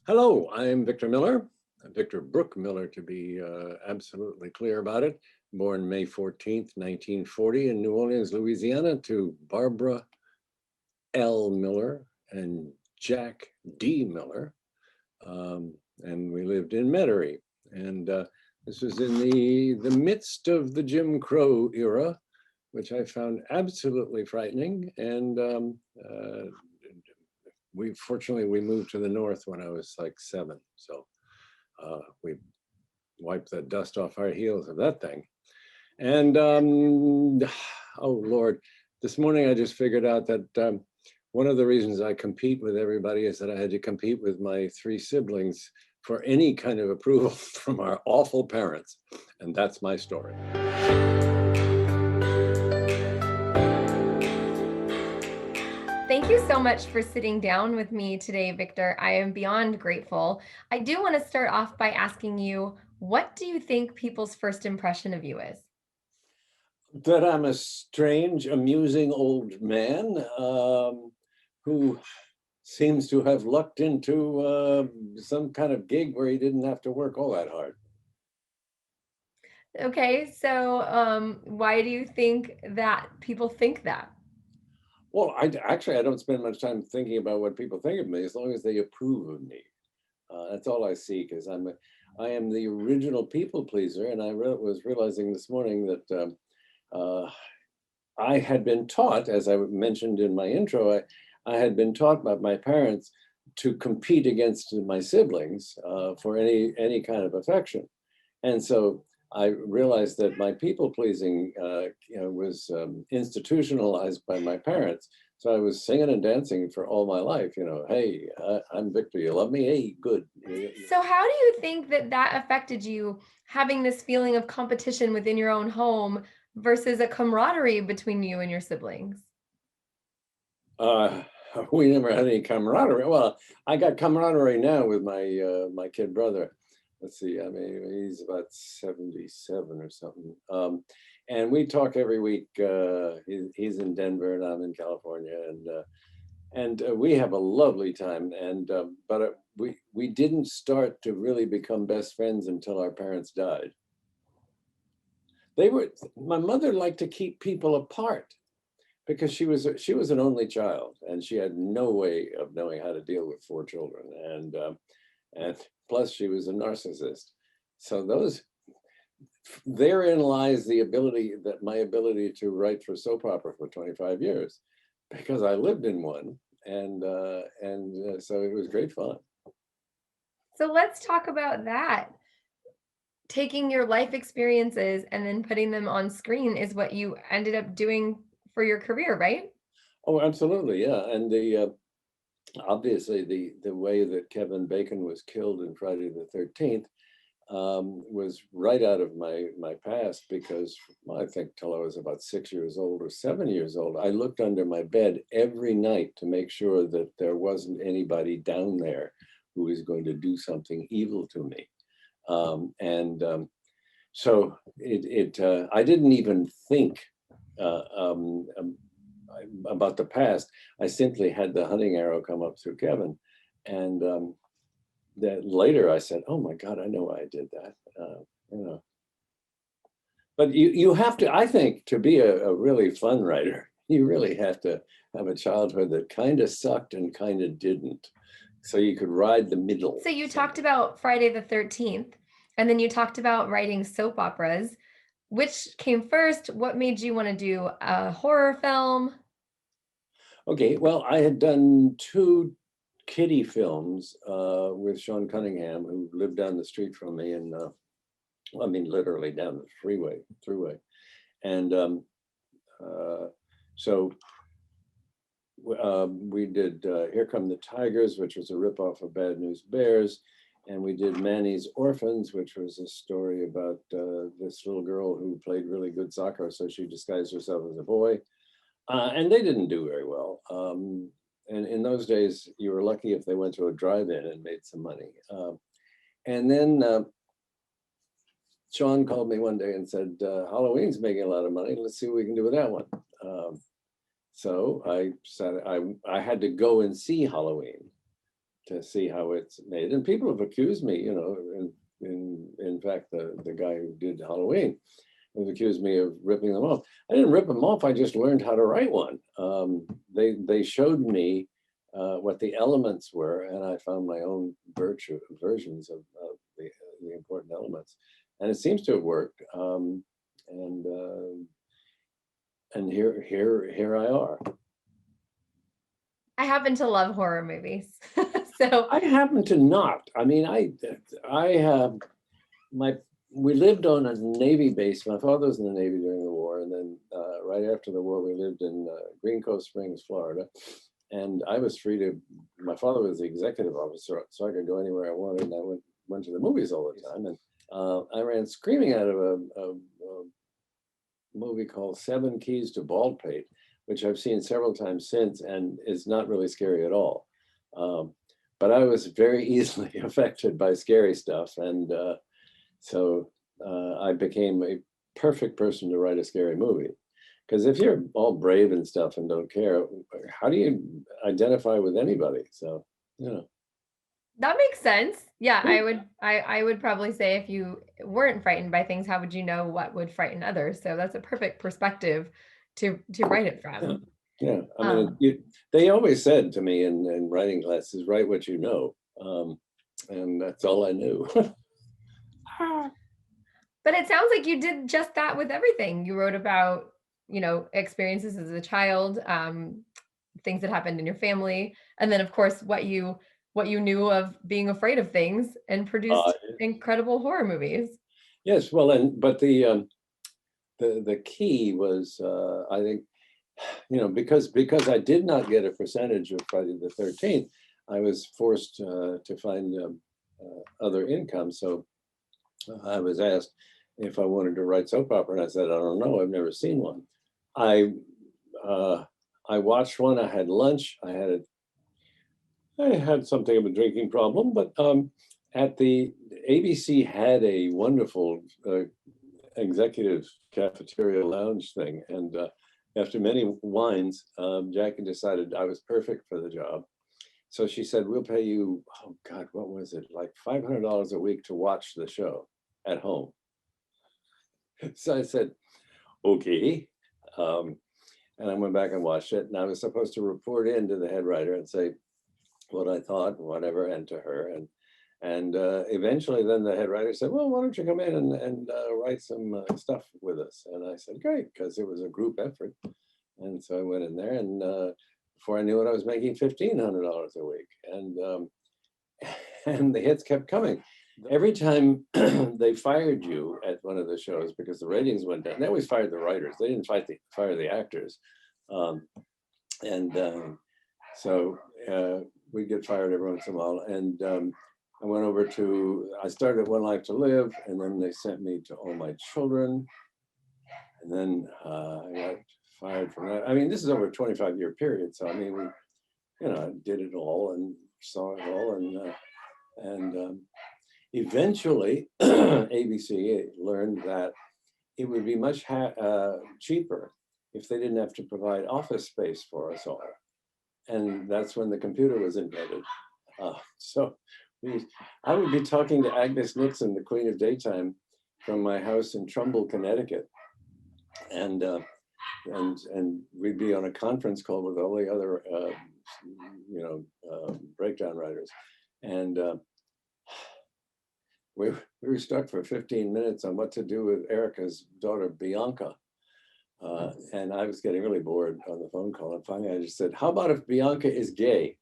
Hello, I'm Victor Miller, Victor Brooke Miller to be absolutely clear about it. Born May 14th, 1940 in New Orleans, Louisiana to Barbara L. Miller and Jack D. Miller. And we lived in Metairie. And this was in the midst of the Jim Crow era, which I found absolutely frightening. And fortunately we moved to the north when I was like 7. So we wiped the dust off our heels of that thing. And oh Lord, this morning I just figured out that one of the reasons I compete with everybody is that I had to compete with my 3 siblings for any kind of approval from our awful parents. And that's my story. Thank you so much for sitting down with me today, Victor. I am beyond grateful. I do want to start off by asking you, what do you think people's first impression of you is? That I'm a strange, amusing old man who seems to have lucked into some kind of gig where he didn't have to work all that hard. Okay, so why do you think that people think that? Well, I don't spend much time thinking about what people think of me as long as they approve of me. That's all I seek. I am the original people pleaser, and I was realizing this morning that uh, I had been taught, as I mentioned in my intro, I had been taught by my parents to compete against my siblings for any kind of affection, and so I realized that my people pleasing, was institutionalized by my parents. So I was singing and dancing for all my life. Hey, I'm Victor. You love me? Hey, good. So, how do you think that that affected you having this feeling of competition within your own home versus a camaraderie between you and your siblings? Uh, we never had any camaraderie. Well, I got camaraderie now with my kid brother. Let's see, I mean, he's about 77 or something. And we talk every week. He's in Denver and I'm in California, and we have a lovely time. But we didn't start to really become best friends until our parents died. My mother liked to keep people apart because she was an only child and she had no way of knowing how to deal with 4 children, and plus she was a narcissist. So therein lies my ability to write for soap opera for 25 years, because I lived in one, and so it was great fun. So, let's talk about that. Taking your life experiences and then putting them on screen is what you ended up doing for your career, right? Oh, absolutely, yeah. And the obviously the way that Kevin Bacon was killed in Friday the 13th was right out of my past, because I think till I was about 6 years old or 7 years old, I looked under my bed every night to make sure that there wasn't anybody down there who was going to do something evil to me. And so I didn't even think uh, um, um, about the past. I simply had the hunting arrow come up through Kevin, and that later I said, "Oh my God, I know why I did that." You know, but you have to, I think, to be a really fun writer, you really have to have a childhood that kind of sucked and kind of didn't, so you could ride the middle So you talked somewhere. about Friday the 13th, and then you talked about writing soap operas. Which came first? What made you want to do a horror film? Okay, well, I had done 2 kiddie films with Sean Cunningham, who lived down the street from me, and I mean literally down the throughway, and uh, so we did Here Come the Tigers, which was a ripoff of Bad News Bears, and we did Manny's Orphans, which was a story about this little girl who played really good soccer, so she disguised herself as a boy. And they didn't do very well. And in those days, you were lucky if they went to a drive-in and made some money. And then Sean called me one day and said, Halloween's making a lot of money. Let's see what we can do with that one. So I said I had to go and see Halloween to see how it's made. And people have accused me, you know, in fact, the guy who did Halloween has accused me of ripping them off. I didn't rip them off. I just learned how to write one. They showed me what the elements were, and I found my own versions of the important elements, and it seems to have worked. And here I are. I happen to love horror movies. So I happen to not. I mean, I have we lived on a Navy base. My father was in the Navy during the war, and then right after the war, we lived in Green Cove Springs, Florida. And I was free to. My father was the executive officer, so I could go anywhere I wanted. And I went to the movies all the time. And I ran screaming out of a movie called Seven Keys to Baldpate, which I've seen several times since, and is not really scary at all. But I was very easily affected by scary stuff, and so I became a perfect person to write a scary movie. Because if you're all brave and stuff and don't care, how do you identify with anybody? So, you know. that makes sense. Yeah, I would probably say if you weren't frightened by things, how would you know what would frighten others? So that's a perfect perspective to write it from. Yeah. I mean, they always said to me in writing classes, write what you know. And that's all I knew. But it sounds like you did just that with everything. You wrote about, you know, experiences as a child, things that happened in your family, and then of course what you knew of being afraid of things, and produced incredible horror movies. Yes, well, but the key was, I think, you know, because I did not get a percentage of Friday the 13th, I was forced to find other income. So I was asked if I wanted to write soap opera, and I said, I don't know, I've never seen one. I watched one. I had lunch. I had something of a drinking problem, but at the ABC had a wonderful executive cafeteria lounge thing, and after many wines, Jackie decided I was perfect for the job. So she said, "We'll pay you, oh God, what was it, like $500 a week to watch the show at home." So I said, "Okay." And I went back and watched it, and I was supposed to report in to the head writer and say what I thought, whatever, and to her. And eventually, then the head writer said, "Well, why don't you come in and write some stuff with us?" And I said, "Great," because it was a group effort. And so I went in there, and before I knew it, I was making $1,500 a week, and and the hits kept coming. Every time they fired you at one of the shows because the ratings went down, they always fired the writers. They didn't fire the actors. So we'd get fired every once in a while. And I started at One Life to Live, and then they sent me to All My Children. And then I got fired from that. I mean, this is over a 25-year period. So, I mean, we, did it all and saw it all. And eventually, ABC learned that it would be much cheaper if they didn't have to provide office space for us all. And that's when the computer was invented. I would be talking to Agnes Nixon, the Queen of Daytime, from my house in Trumbull, Connecticut. And we'd be on a conference call with all the other, breakdown writers. And we were stuck for 15 minutes on what to do with Erica's daughter, Bianca. And I was getting really bored on the phone call. And finally, I just said, "How about if Bianca is gay?"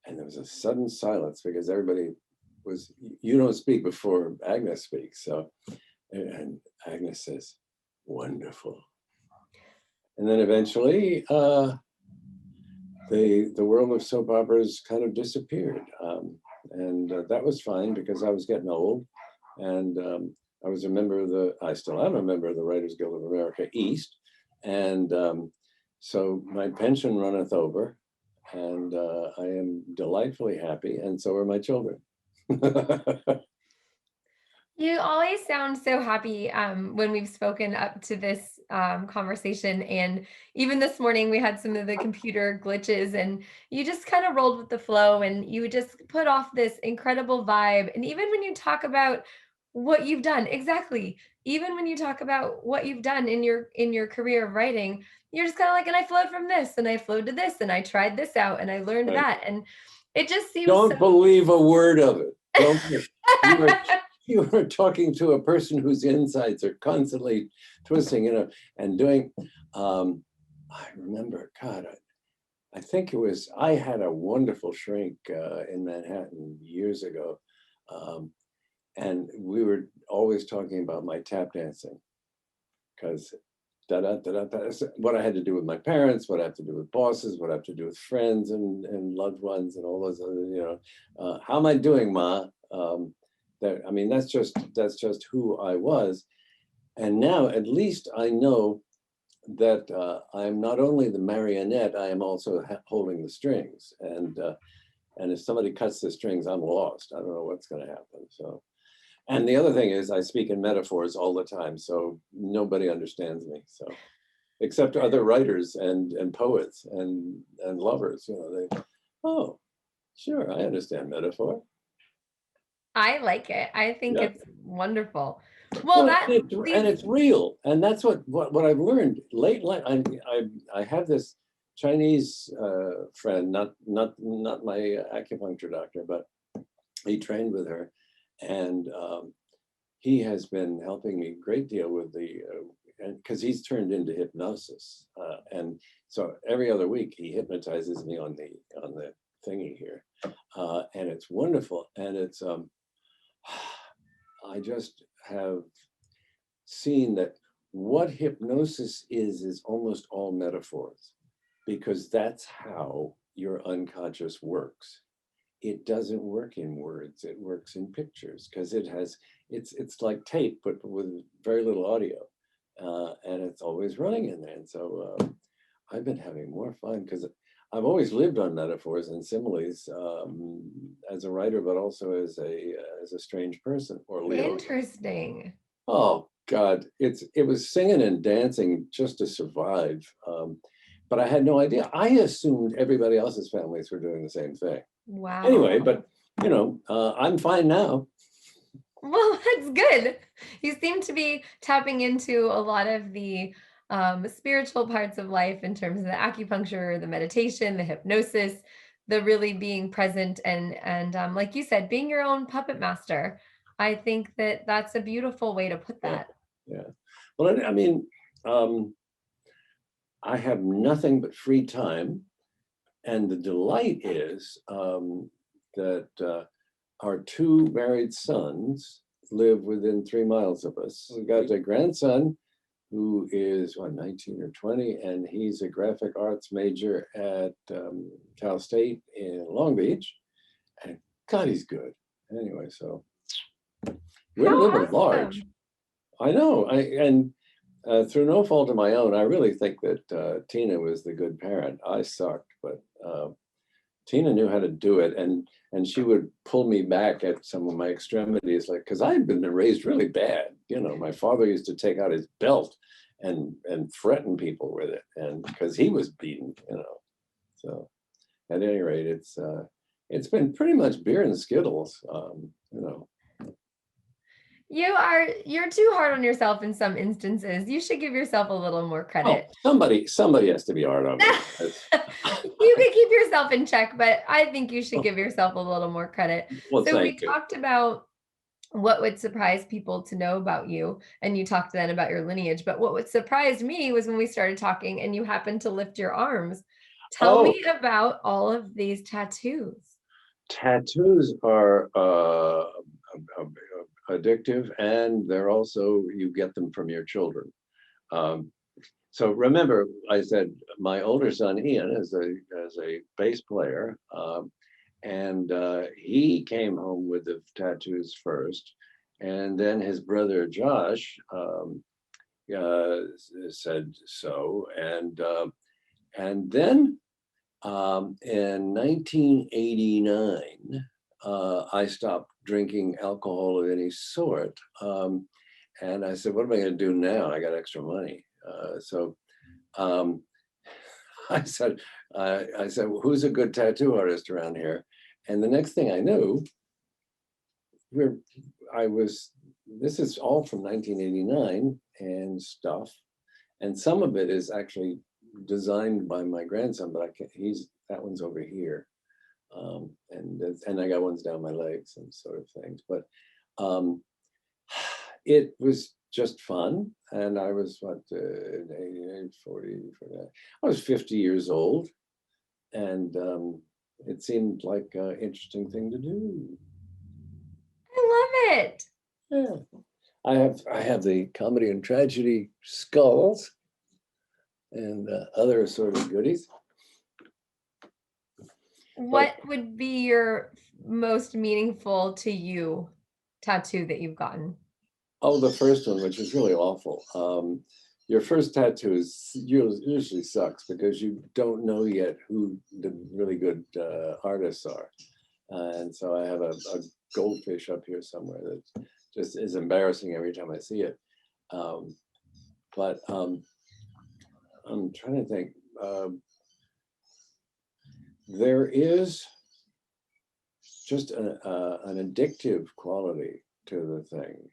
And there was a sudden silence because everybody was, you don't speak before Agnes speaks. So, and Agnes says, "Wonderful." And then eventually, the world of soap operas kind of disappeared. And that was fine because I was getting old. And I was a member I still am a member of the Writers Guild of America East. And so my pension runneth over, and I am delightfully happy, and so are my children. You always sound so happy when we've spoken up to this conversation. And even this morning, we had some of the computer glitches, and you just kind of rolled with the flow and you just put off this incredible vibe. And even when you talk about what you've done, exactly, even when you talk about what you've done in your career of writing, you're just kind of like, and I flowed from this, and I flowed to this, and I tried this out, and I learned Right. that. And it just seems so Don't believe a word of it. Don't. You are you are talking to a person whose insides are constantly twisting, and doing. I remember, God, I think it was, I had a wonderful shrink in Manhattan years ago. Um, and we were always talking about my tap dancing, because what I had to do with my parents, what I have to do with bosses, what I have to do with friends and loved ones and all those other, how am I doing, Ma? I mean, that's just who I was. And now at least I know that I'm not only the marionette, I am also holding the strings. And if somebody cuts the strings, I'm lost. I don't know what's going to happen. So, and the other thing is, I speak in metaphors all the time, so nobody understands me. So, except other writers and poets and lovers, oh, sure, I understand metaphor. I like it. I think Yeah. it's wonderful. Well, Well, that and leads it's real, and that's what I've learned late. I have this Chinese friend, not my acupuncture doctor, but he trained with her, and he has been helping me a great deal with and because he's turned into hypnosis, and so every other week he hypnotizes me on the thingy here, and it's wonderful, and it's I just have seen that what hypnosis is almost all metaphors, because that's how your unconscious works. It doesn't work in words, it works in pictures, because it's like tape but with very little audio, and it's always running in there. And so I've been having more fun because I've always lived on metaphors and similes, as a writer, but also as a strange person, or Leo. interesting. Oh God, it was singing and dancing just to survive. But I had no idea. I assumed everybody else's families were doing the same thing. Anyway, Wow. but I'm fine now. Well, that's good. You seem to be tapping into a lot of the spiritual parts of life in terms of the acupuncture, the meditation, the hypnosis, the really being present and like you said, being your own puppet master. I think that that's a beautiful way to put Yeah, that. yeah. Well, I mean, um, I have nothing but free time, and the delight is that our two married sons live within 3 miles of us. We got a grandson who is 19 or 20, and he's a graphic arts major at Cal State in Long Beach. And God, he's good. Anyway, so we're How living large. awesome. I know. And through no fault of my own, I really think that Tina was the good parent. I sucked, but Tina knew how to do it, and she would pull me back at some of my extremities, like, because I had been raised really bad. My father used to take out his belt and threaten people with it, and because he was beaten. So at any rate, it's been pretty much beer and Skittles. You're too hard on yourself in some instances. You should give yourself a little more Oh, credit. somebody has to be hard on me. You can keep yourself in check, but I think you should give yourself a little more credit. Well, So we thank you. talked about what would surprise people to know about you, and you talked then about your lineage, but what would surprise me was when we started talking and you happened to lift your arms. Tell Oh, me about all of these tattoos. tattoos are addictive, and they're also, you get them from your children. Um, so remember, I said my older son Ian is a bass player, and he came home with the tattoos first, and then his brother Josh said so, and then in 1989, I stopped drinking alcohol of any sort. And I said, what am I going to do now? I got extra money. So um, I said, well, who's a good tattoo artist around here? And the next thing I knew, we're, I was, this is all from 1989 and stuff. And some of it is actually designed by my grandson, but I can't, that one's over here. And I got ones down my legs and sort of things. But um, it was just fun. And I was, what, 88, 40, I was 50 years old. And it seemed like an interesting thing to do. I love it. Yeah. I have the comedy and tragedy skulls and other sort of goodies. What would be your most meaningful to you tattoo that you've gotten? Oh, the first one, which is really awful. Your first tattoo usually sucks because you don't know yet who the really good artists are. And so I have a goldfish up here somewhere that just is embarrassing every time I see it. But I'm trying to think. There is just an addictive quality to the thing.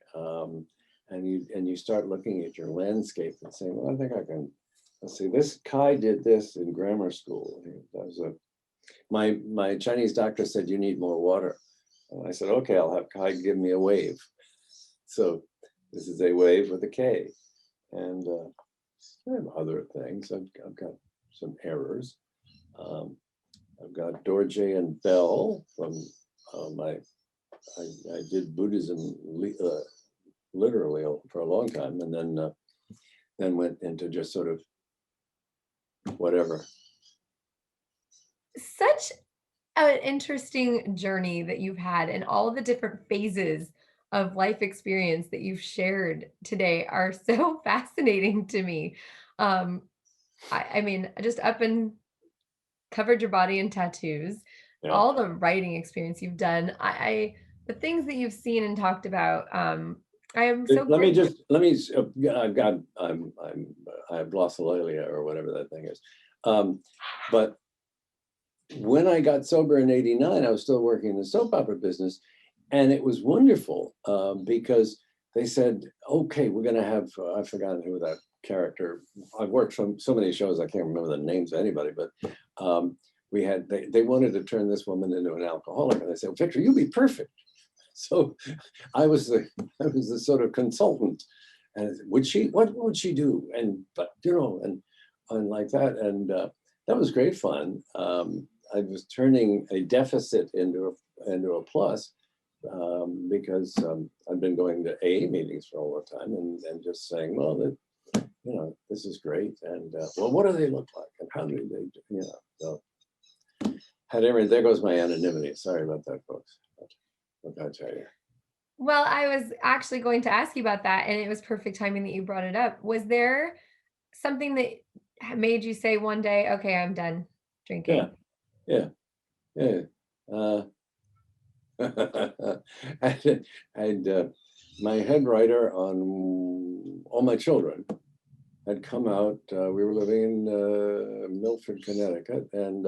And you start looking at your landscape and saying, well, I think I can, let's see, this Kai did this in grammar school. That was my Chinese doctor said, you need more water. And I said, okay, I'll have Kai give me a wave. So this is a wave with a K. And I have other things. I've got some errors. I've got Dorje and Bell from I did Buddhism literally for a long time, and then went into just sort of whatever. Such an interesting journey that you've had, and all the different phases of life experience that you've shared today are so fascinating to me. Um, I mean, just up and covered your body in tattoos, Yeah. all the writing experience you've done. The things that you've seen and talked about. I am so grateful. I've got I've glossolalia or whatever that thing is. But when I got sober in '89, I was still working in the soap opera business, and it was wonderful because they said, "Okay, we're going to have." I've forgotten who that character. I've worked from so many shows I can't remember the names of anybody, but we had they wanted to turn this woman into an alcoholic, and I said, "Victor, you'll be perfect." So I was the sort of consultant, and what would she do? And but and like that, and that was great fun. I was turning a deficit into a plus because I've been going to AA meetings for all the time and just saying, well, this is great, and well, what do they look like, and how do they, so. At any rate, there goes my anonymity. Sorry about that, folks. What can I tell you? Well, I was actually going to ask you about that, and it was perfect timing that you brought it up. Was there something that made you say one day, "Okay, I'm done drinking"? Yeah, yeah. Uh, and my head writer on All My Children had come out. We were living in Milford, Connecticut, and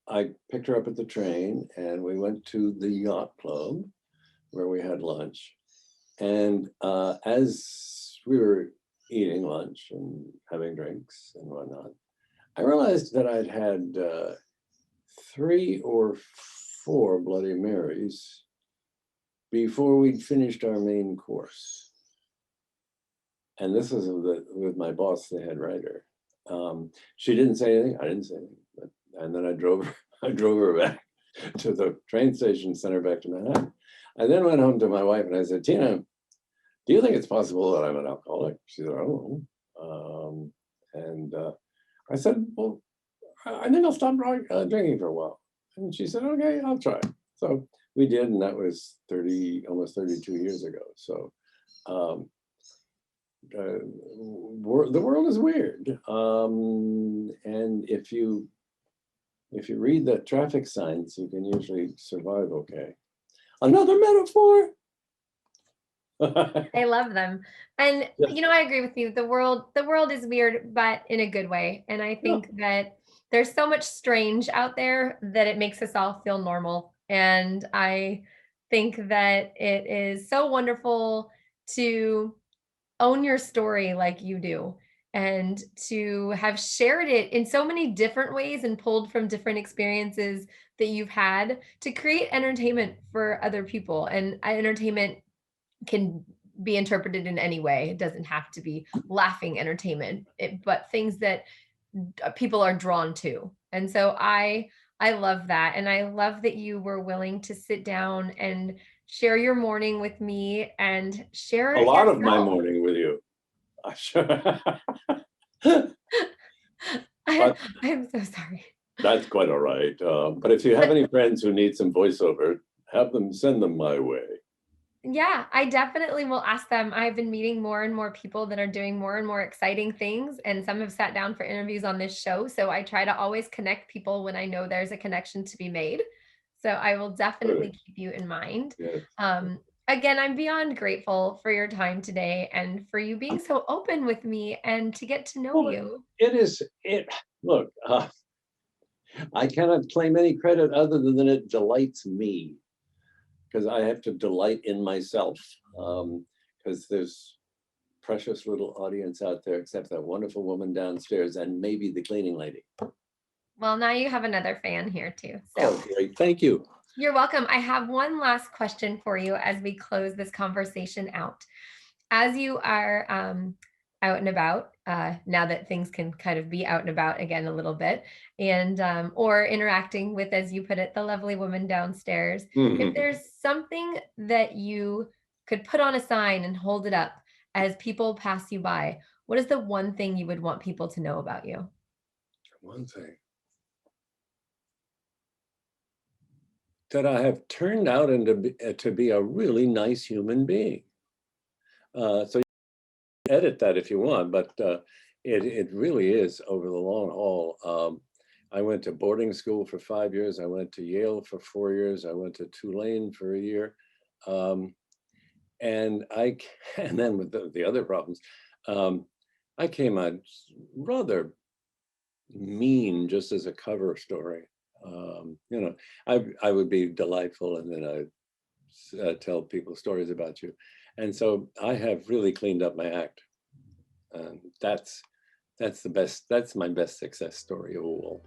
I picked her up at the train, and we went to the yacht club where we had lunch. And as we were eating lunch and having drinks and whatnot, I realized that I'd had 3 or 4 Bloody Marys before we'd finished our main course. And this was with my boss, the head writer. She didn't say anything. I didn't say anything. And then I drove her back to the train station, sent her back to Manhattan. I then went home to my wife and I said, Tina, do you think it's possible that I'm an alcoholic? She said, oh. And I said, well, I think I'll stop drinking for a while. And she said, okay, I'll try. So we did, and that was almost 32 years ago. So, the world is weird, and if you read the traffic signs, you can usually survive okay. Another metaphor. I love them. And Yeah, I agree with you. The world is weird, but in a good way. And I yeah, think that there's so much strange out there that it makes us all feel normal. And I think that it is so wonderful to own your story like you do and to have shared it in so many different ways and pulled from different experiences that you've had to create entertainment for other people. And entertainment can be interpreted in any way. It doesn't have to be laughing entertainment, but things that people are drawn to. And so I love that, and I love that you were willing to sit down and share your morning with me and a share lot of my yourself. morning with you. I'm sure. I, But I'm so sorry. that's quite all right. But if you have But any friends who need some voiceover, have them send them my way. yeah, I definitely will ask them. I've been meeting more and more people that are doing more and more exciting things, and some have sat down for interviews on this show. So I try to always connect people when I know there's a connection to be made. So I will definitely Good. keep you in mind. Yes. Again, I'm beyond grateful for your time today and for you being so open with me and to get to know Well, you. it is. It look. I cannot claim any credit other than it delights me because I have to delight in myself. Because there's precious little audience out there, except that wonderful woman downstairs and maybe the cleaning lady. Well, now you have another fan here too. So Oh, great! Thank you. you're welcome. I have one last question for you as we close this conversation out. As you are out and about, now that things can kind of be out and about again a little bit, and or interacting with, as you put it, the lovely woman downstairs, if Mhm. there's something that you could put on a sign and hold it up as people pass you by, what is the one thing you would want people to know about you? One thing that I have turned out to be a really nice human being. So you can edit that if you want, but it really is over the long haul. I went to boarding school for 5 years. I went to Yale for 4 years. I went to Tulane for a year. Um, and and then with the other problems, um, I came out rather mean just as a cover story. I would be delightful, and then I'd tell people stories about you, and so I have really cleaned up my act, and that's the best. That's my best success story of all.